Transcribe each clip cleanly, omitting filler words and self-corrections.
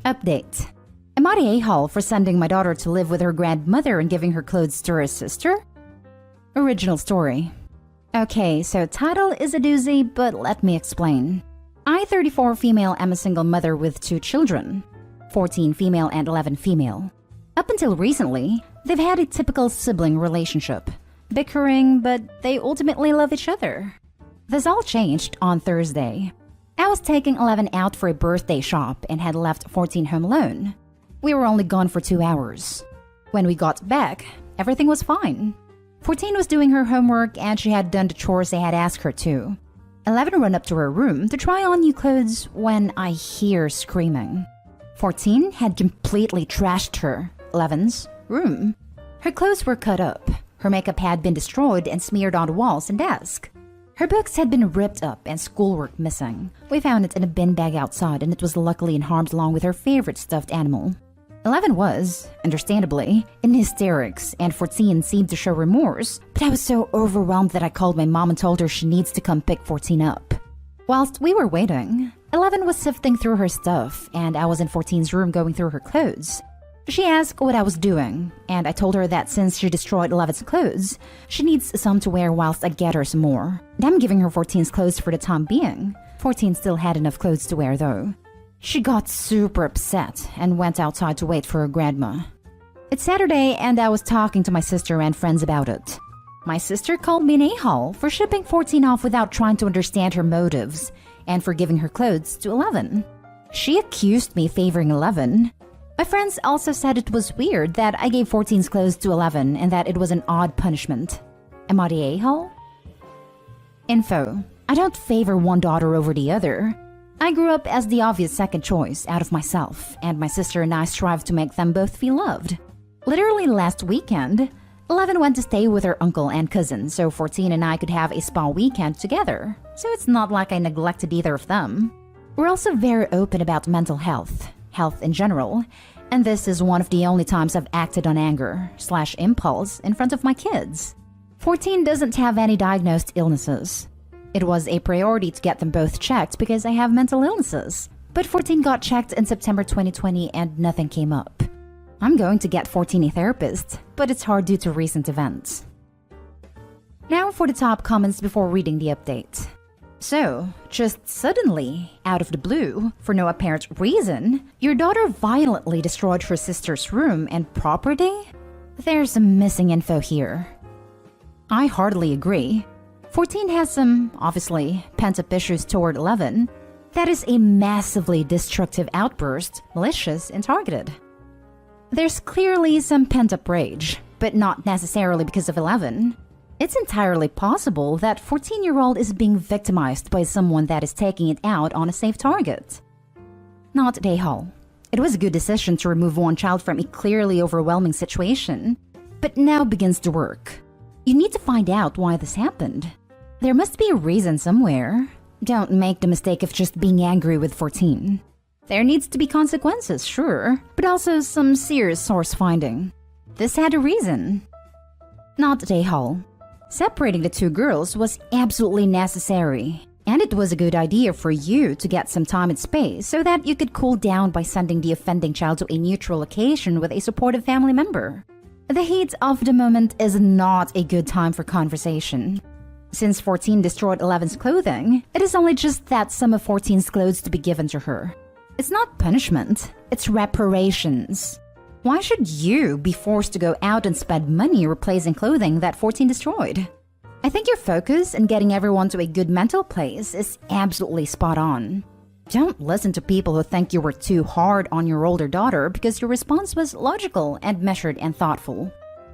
Update. Am I the a-hole for sending my daughter to live with her grandmother and giving her clothes to her sister? Original story. Okay, so title is a doozy, but let me explain. I, 34 female, am a single mother with 2 children, 14 female and 11 female. Up until recently, they've had a typical sibling relationship, bickering, but they ultimately love each other. This all changed on Thursday. I was taking 11 out for a birthday shop and had left 14 home alone. We were only gone for 2 hours. When we got back, everything was fine. 14 was doing her homework and she had done the chores I had asked her to. 11 ran up to her room to try on new clothes when I hear screaming. 14 had completely trashed her, 11's, room. Her clothes were cut up. Her makeup had been destroyed and smeared on the walls and desk. Her books had been ripped up and schoolwork missing. We found it in a bin bag outside and it was luckily unharmed along with her favorite stuffed animal. 11 was, understandably, in hysterics and 14 seemed to show remorse, but I was so overwhelmed that I called my mom and told her she needs to come pick 14 up. Whilst we were waiting, 11 was sifting through her stuff and I was in 14's room going through her clothes. She asked what I was doing, and I told her that since she destroyed 11's clothes, she needs some to wear whilst I get her some more. And I'm giving her 14's clothes for the time being. 14 still had enough clothes to wear though. She got super upset and went outside to wait for her grandma. It's Saturday and I was talking to my sister and friends about it. My sister called me an a-hole for shipping 14 off without trying to understand her motives and for giving her clothes to 11. She accused me favoring 11. My friends also said it was weird that I gave 14's clothes to 11 and that it was an odd punishment. Am I the a-hole? Info. I don't favor one daughter over the other. I grew up as the obvious second choice out of myself, and my sister and I strive to make them both feel loved. Literally last weekend, 11 went to stay with her uncle and cousin, so 14 and I could have a spa weekend together. So it's not like I neglected either of them. We're also very open about mental health in general, and this is one of the only times I've acted on anger/impulse in front of my kids. 14 doesn't have any diagnosed illnesses. It was a priority to get them both checked because I have mental illnesses. But 14 got checked in September 2020 and nothing came up. I'm going to get 14 a therapist, but it's hard due to recent events. Now for the top comments before reading the update. So, just suddenly, out of the blue, for no apparent reason, your daughter violently destroyed her sister's room and property? There's some missing info here. I hardly agree. 14 has some, obviously, pent-up issues toward 11. That is a massively destructive outburst, malicious and targeted. There's clearly some pent-up rage, but not necessarily because of 11. It's entirely possible that 14-year-old is being victimized by someone that is taking it out on a safe target. Not a a-hole. It was a good decision to remove one child from a clearly overwhelming situation, but now begins the work. You need to find out why this happened. There must be a reason somewhere. Don't make the mistake of just being angry with 14. There needs to be consequences, sure, but also some serious source finding. This had a reason. Not a a-hole. Separating the 2 girls was absolutely necessary, and it was a good idea for you to get some time and space so that you could cool down by sending the offending child to a neutral location with a supportive family member. The heat of the moment is not a good time for conversation. Since 14 destroyed 11's clothing, it is only just that some of 14's clothes to be given to her. It's not punishment, it's reparations. Why should you be forced to go out and spend money replacing clothing that 14 destroyed? I think your focus in getting everyone to a good mental place is absolutely spot on. Don't listen to people who think you were too hard on your older daughter because your response was logical and measured and thoughtful.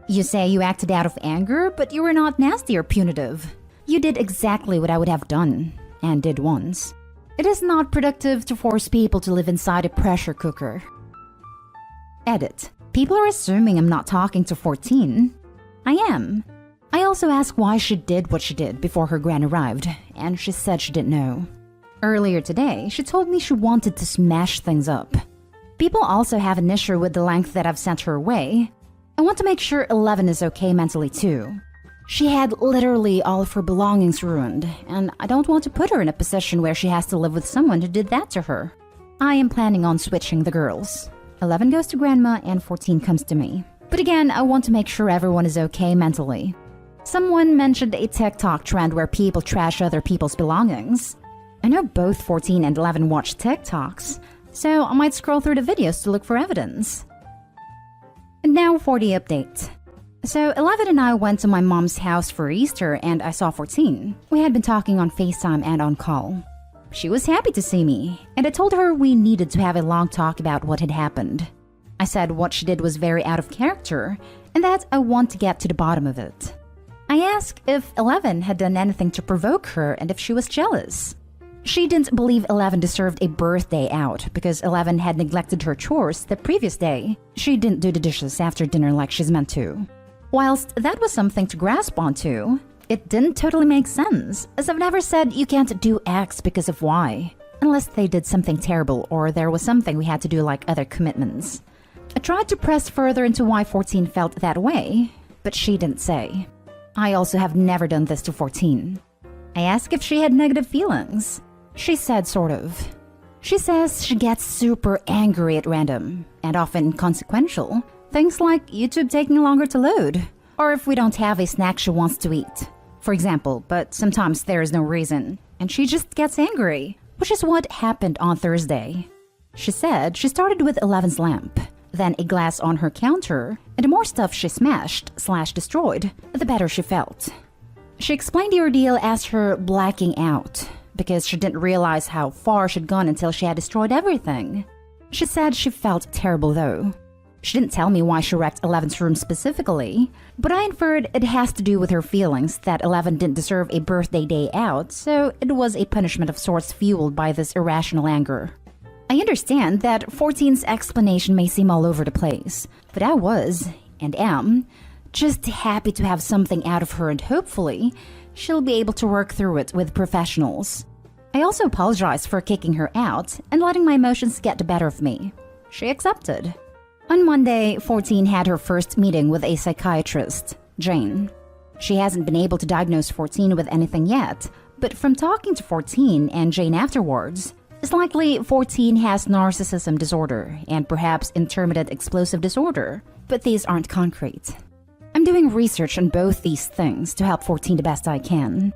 You say you acted out of anger, but you were not nasty or punitive. You did exactly what I would have done, and did once. It is not productive to force people to live inside a pressure cooker. Edit. People are assuming I'm not talking to 14. I am. I also asked why she did what she did before her gran arrived, and she said she didn't know. Earlier today, she told me she wanted to smash things up. People also have an issue with the length that I've sent her away. I want to make sure 11 is okay mentally too. She had literally all of her belongings ruined, and I don't want to put her in a position where she has to live with someone who did that to her. I am planning on switching the girls. 11 goes to grandma and 14 comes to me. But again, I want to make sure everyone is okay mentally. Someone mentioned a TikTok trend where people trash other people's belongings. I know both 14 and 11 watch TikToks, so I might scroll through the videos to look for evidence. And now for the update. So 11 and I went to my mom's house for Easter and I saw 14. We had been talking on FaceTime and on call. She was happy to see me, and I told her we needed to have a long talk about what had happened. I said what she did was very out of character, and that I want to get to the bottom of it. I asked if 11 had done anything to provoke her and if she was jealous. She didn't believe 11 deserved a birthday out because 11 had neglected her chores the previous day. She didn't do the dishes after dinner like she's meant to. Whilst that was something to grasp onto, it didn't totally make sense, as I've never said you can't do X because of Y, unless they did something terrible or there was something we had to do like other commitments. I tried to press further into why 14 felt that way, but she didn't say. I also have never done this to 14. I asked if she had negative feelings. She said sort of. She says she gets super angry at random, and often inconsequential, things like YouTube taking longer to load, or if we don't have a snack she wants to eat, for example, but sometimes there is no reason, and she just gets angry, which is what happened on Thursday. She said she started with 11's lamp, then a glass on her counter, and the more stuff she smashed/destroyed, the better she felt. She explained the ordeal as her blacking out, because she didn't realize how far she'd gone until she had destroyed everything. She said she felt terrible though. She didn't tell me why she wrecked 11's room specifically, but I inferred it has to do with her feelings that 11 didn't deserve a birthday day out, so it was a punishment of sorts fueled by this irrational anger. I understand that 14's explanation may seem all over the place, but I was, and am, just happy to have something out of her and hopefully she'll be able to work through it with professionals. I also apologized for kicking her out and letting my emotions get the better of me. She accepted. On Monday, 14 had her first meeting with a psychiatrist, Jane. She hasn't been able to diagnose 14 with anything yet, but from talking to 14 and Jane afterwards, it's likely 14 has narcissism disorder and perhaps intermittent explosive disorder, but these aren't concrete. I'm doing research on both these things to help 14 the best I can.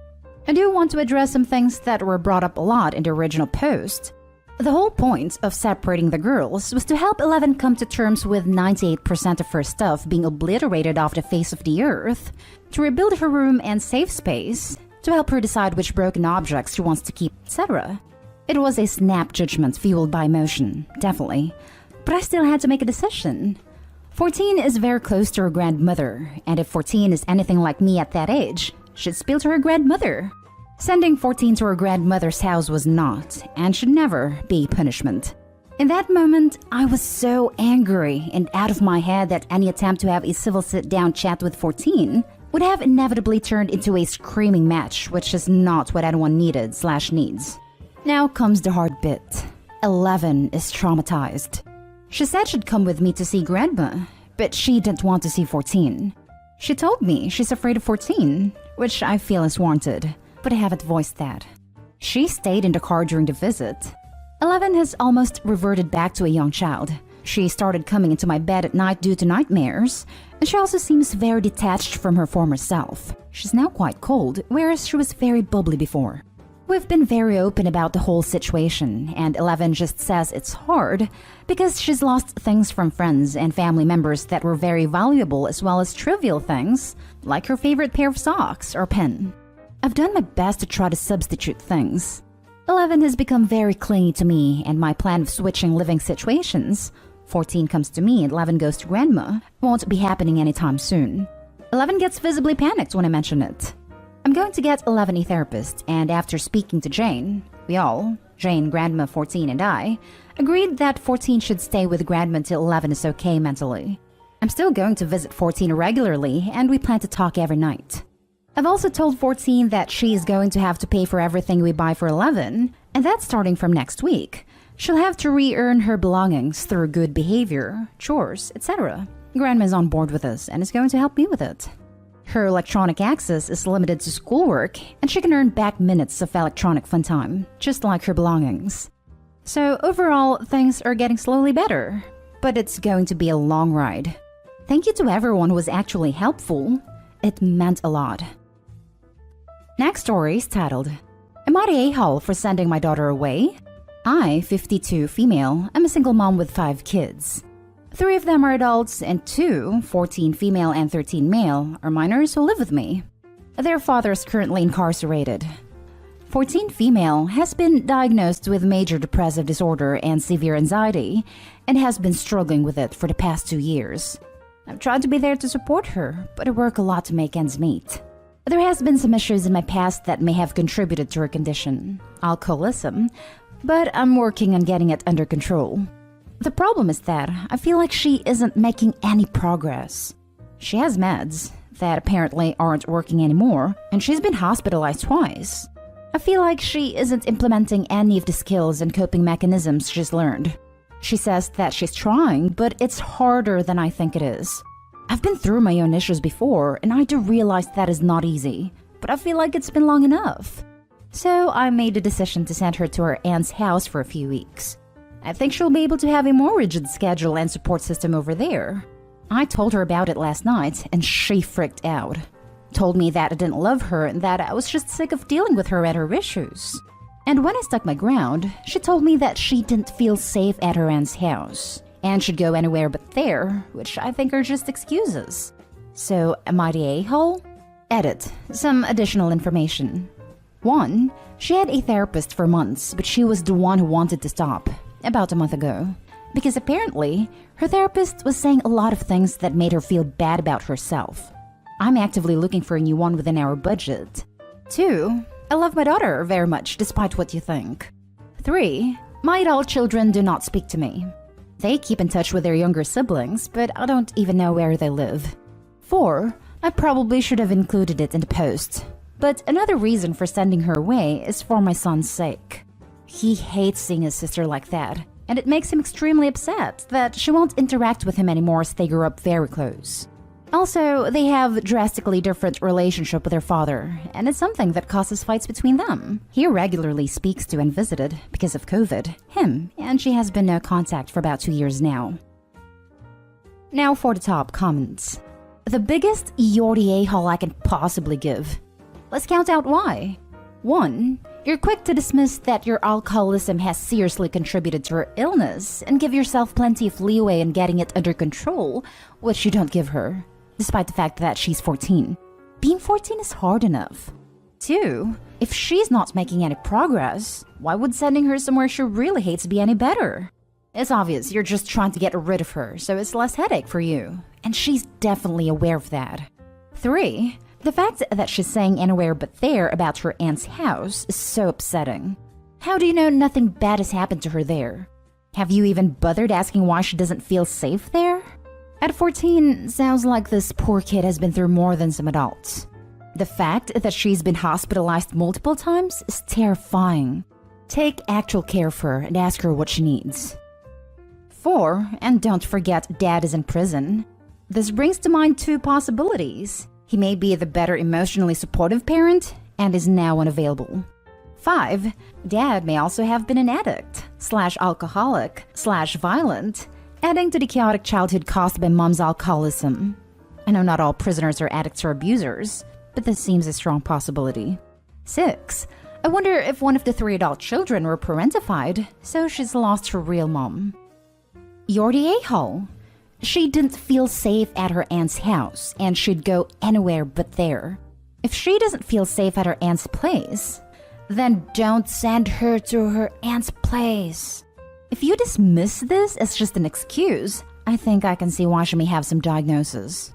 I do want to address some things that were brought up a lot in the original post. The whole point of separating the girls was to help 11 come to terms with 98% of her stuff being obliterated off the face of the earth, to rebuild her room and safe space, to help her decide which broken objects she wants to keep, etc. It was a snap judgment fueled by emotion, definitely, but I still had to make a decision. 14 is very close to her grandmother, and if 14 is anything like me at that age, she'd spill to her grandmother. Sending 14 to her grandmother's house was not, and should never, be punishment. In that moment, I was so angry and out of my head that any attempt to have a civil sit-down chat with 14 would have inevitably turned into a screaming match, which is not what anyone needed/needs. Now comes the hard bit. 11 is traumatized. She said she'd come with me to see Grandma, but she didn't want to see 14. She told me she's afraid of 14, which I feel is warranted, but I haven't voiced that. She stayed in the car during the visit. 11 has almost reverted back to a young child. She started coming into my bed at night due to nightmares, and she also seems very detached from her former self. She's now quite cold, whereas she was very bubbly before. We've been very open about the whole situation, and 11 just says it's hard because she's lost things from friends and family members that were very valuable, as well as trivial things, like her favorite pair of socks or pen. I've done my best to try to substitute things. 11 has become very clingy to me, and my plan of switching living situations, 14 comes to me and 11 goes to Grandma, won't be happening anytime soon. 11 gets visibly panicked when I mention it. I'm going to get 11 a therapist, and after speaking to Jane, we all, Jane, Grandma, 14, and I, agreed that 14 should stay with Grandma until 11 is okay mentally. I'm still going to visit 14 regularly, and we plan to talk every night. I've also told 14 that she is going to have to pay for everything we buy for 11, and that's starting from next week. She'll have to re-earn her belongings through good behavior, chores, etc. Grandma's on board with us and is going to help me with it. Her electronic access is limited to schoolwork, and she can earn back minutes of electronic fun time, just like her belongings. So overall, things are getting slowly better, but it's going to be a long ride. Thank you to everyone who was actually helpful. It meant a lot. Next story is titled, Am I the a-hole for sending my daughter away? I, 52 female, am a single mom with 5 kids. 3 of them are adults and 2, 14 female and 13 male, are minors who live with me. Their father is currently incarcerated. 14 female has been diagnosed with major depressive disorder and severe anxiety and has been struggling with it for the past 2 years. I've tried to be there to support her, but I work a lot to make ends meet. There has been some issues in my past that may have contributed to her condition, alcoholism, but I'm working on getting it under control. The problem is that I feel like she isn't making any progress. She has meds that apparently aren't working anymore, and she's been hospitalized twice. I feel like she isn't implementing any of the skills and coping mechanisms she's learned. She says that she's trying, but it's harder than I think it is. I've been through my own issues before, and I do realize that is not easy, but I feel like it's been long enough. So I made the decision to send her to her aunt's house for a few weeks. I think she'll be able to have a more rigid schedule and support system over there. I told her about it last night, and she freaked out. Told me that I didn't love her and that I was just sick of dealing with her and her issues. And when I stuck my ground, she told me that she didn't feel safe at her aunt's house and should go anywhere but there, which I think are just excuses. So, am I the a-hole? Edit. Some additional information. 1. She had a therapist for months, but she was the one who wanted to stop, about a month ago. Because apparently, her therapist was saying a lot of things that made her feel bad about herself. I'm actively looking for a new one within our budget. 2. I love my daughter very much, despite what you think. 3. My adult children do not speak to me. They keep in touch with their younger siblings, but I don't even know where they live. 4. I probably should have included it in the post. But another reason for sending her away is for my son's sake. He hates seeing his sister like that, and it makes him extremely upset that she won't interact with him anymore as they grew up very close. Also, they have a drastically different relationship with their father, and it's something that causes fights between them. He regularly speaks to and visited, because of COVID, him, and she has been no contact for about 2 years now. Now for the top comments. The biggest "you're the a-hole" I can possibly give. Let's count out why. 1. You're quick to dismiss that your alcoholism has seriously contributed to her illness and give yourself plenty of leeway in getting it under control, which you don't give her, despite the fact that she's 14. Being 14 is hard enough. 2. If she's not making any progress, why would sending her somewhere she really hates be any better? It's obvious you're just trying to get rid of her, so it's less headache for you, and she's definitely aware of that. 3. The fact that she's saying anywhere but there about her aunt's house is so upsetting. How do you know nothing bad has happened to her there? Have you even bothered asking why she doesn't feel safe there? At 14, sounds like this poor kid has been through more than some adults. The fact that she's been hospitalized multiple times is terrifying. Take actual care of her and ask her what she needs. 4, and don't forget Dad is in prison. This brings to mind 2 possibilities. He may be the better emotionally supportive parent and is now unavailable. 5. Dad may also have been an addict, /alcoholic, /violent, adding to the chaotic childhood caused by mom's alcoholism. I know not all prisoners are addicts or abusers, but this seems a strong possibility. 6. I wonder if one of the 3 adult children were parentified, so she's lost her real mom. You're the a-hole. She didn't feel safe at her aunt's house and should go anywhere but there. If she doesn't feel safe at her aunt's place, then don't send her to her aunt's place. If you dismiss this as just an excuse, I think I can see why she may have some diagnosis.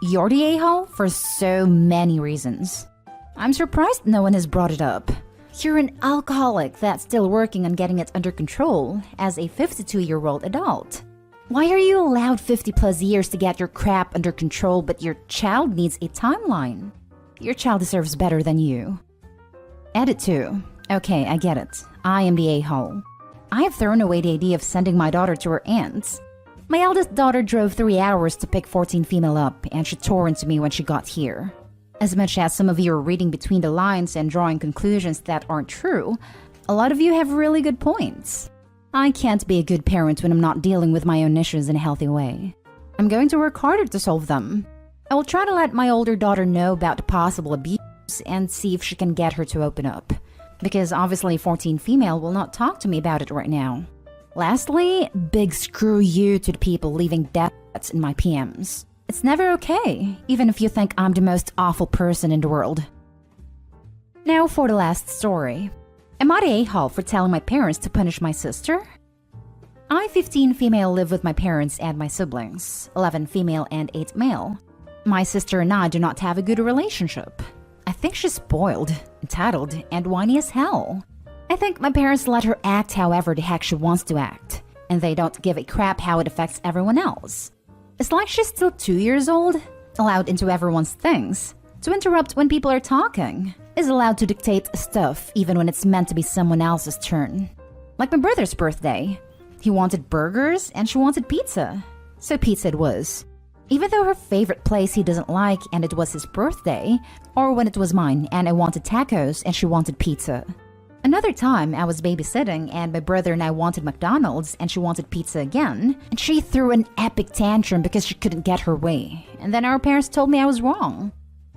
You're the a-hole for so many reasons. I'm surprised no one has brought it up. You're an alcoholic that's still working on getting it under control as a 52-year-old adult. Why are you allowed 50+ years to get your crap under control, but your child needs a timeline? Your child deserves better than you. Edit 2. Okay, I get it. I am the a-hole. I have thrown away the idea of sending my daughter to her aunt's. My eldest daughter drove 3 hours to pick 14 female up, and she tore into me when she got here. As much as some of you are reading between the lines and drawing conclusions that aren't true, A lot of you have really good points. I can't be a good parent when I'm not dealing with my own issues in a healthy way. I'm going to work harder to solve them. I will try to let my older daughter know about possible abuse and see if she can get her to open up. Because obviously 14 female will not talk to me about it right now. Lastly, big screw you to the people leaving death threats in my PMs. It's never okay, even if you think I'm the most awful person in the world. Now for the last story. Am I the a-hole for telling my parents to punish my sister? I, 15 female, live with my parents and my siblings, 11 female and 8 male. My sister and I do not have a good relationship. I think she's spoiled, entitled, and whiny as hell. I think my parents let her act however the heck she wants to act, and they don't give a crap how it affects everyone else. It's like she's still 2 years old, allowed into everyone's things, to interrupt when people are talking, is allowed to dictate stuff even when it's meant to be someone else's turn. Like my brother's birthday. He wanted burgers and she wanted pizza. So pizza it was. Even though her favorite place he doesn't like and it was his birthday, or when it was mine and I wanted tacos and she wanted pizza. Another time I was babysitting and my brother and I wanted McDonald's and she wanted pizza again, and she threw an epic tantrum because she couldn't get her way, and then our parents told me I was wrong.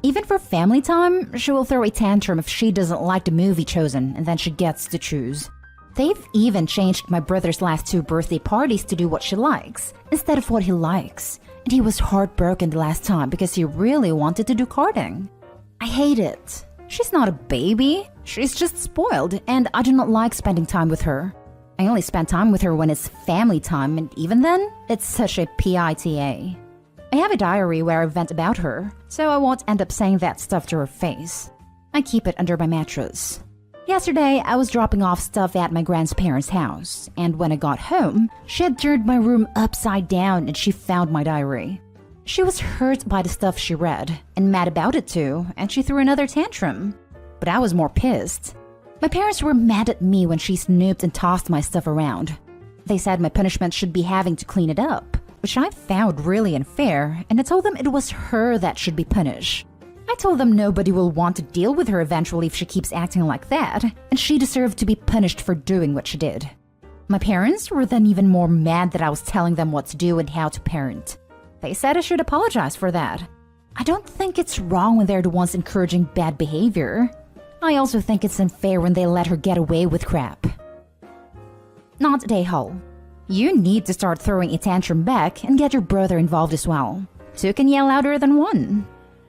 Even for family time, she will throw a tantrum if she doesn't like the movie chosen and then she gets to choose. They've even changed my brother's last 2 birthday parties to do what she likes instead of what he likes. And he was heartbroken the last time because he really wanted to do karting. I hate it. She's not a baby. She's just spoiled and I do not like spending time with her. I only spend time with her when it's family time, and even then, it's such a PITA. I have a diary where I vent about her, so I won't end up saying that stuff to her face. I keep it under my mattress. Yesterday, I was dropping off stuff at my grandparents' house, and when I got home, she had turned my room upside down and she found my diary. She was hurt by the stuff she read, and mad about it too, and she threw another tantrum. But I was more pissed. My parents were mad at me when she snooped and tossed my stuff around. They said my punishment should be having to clean it up, which I found really unfair, and I told them it was her that should be punished. I told them nobody will want to deal with her eventually if she keeps acting like that, and she deserved to be punished for doing what she did. My parents were then even more mad that I was telling them what to do and how to parent. They said I should apologize for that. I don't think it's wrong when they're the ones encouraging bad behavior. I also think it's unfair when they let her get away with crap. Not Dayhole. You need to start throwing a tantrum back and get your brother involved as well. 2 can yell louder than 1.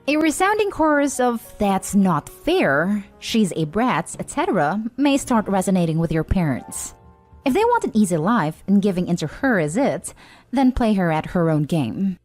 A resounding chorus of "that's not fair," "she's a brat," etc. may start resonating with your parents. If they want an easy life and giving into her is it, then play her at her own game.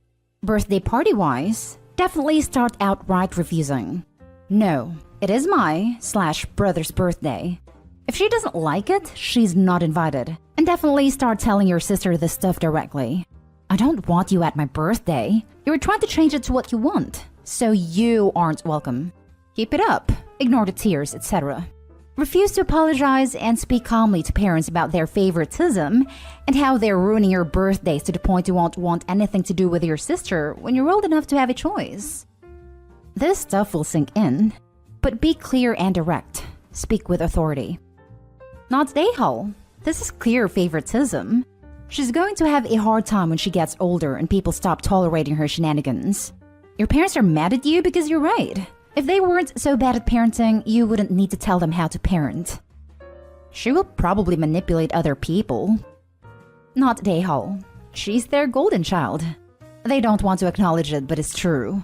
Birthday party-wise, definitely start outright refusing. No, it is my/brother's birthday. If she doesn't like it, she's not invited. And definitely start telling your sister this stuff directly. I don't want you at my birthday. You're trying to change it to what you want, so you aren't welcome. Keep it up, ignore the tears, etc. Refuse to apologize and speak calmly to parents about their favoritism and how they're ruining your birthdays to the point you won't want anything to do with your sister when you're old enough to have a choice. This stuff will sink in, but be clear and direct. Speak with authority. Not a-hole. This is clear favoritism. She's going to have a hard time when she gets older and people stop tolerating her shenanigans. Your parents are mad at you because you're right. If they weren't so bad at parenting, you wouldn't need to tell them how to parent. She will probably manipulate other people. Not Dayhole. She's their golden child. They don't want to acknowledge it, but it's true.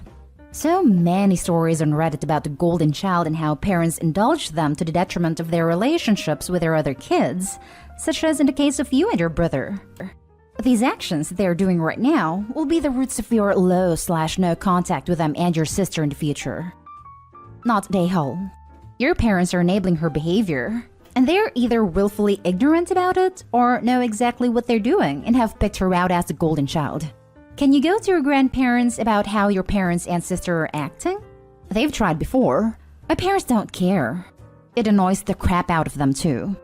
So many stories on Reddit about the golden child and how parents indulge them to the detriment of their relationships with their other kids, such as in the case of you and your brother. These actions they're doing right now will be the roots of your low/no contact with them and your sister in the future. Not Dayhole. Your parents are enabling her behavior, and they're either willfully ignorant about it or know exactly what they're doing and have picked her out as the golden child. Can you go to your grandparents about how your parents and sister are acting? They've tried before. My parents don't care. It annoys the crap out of them too.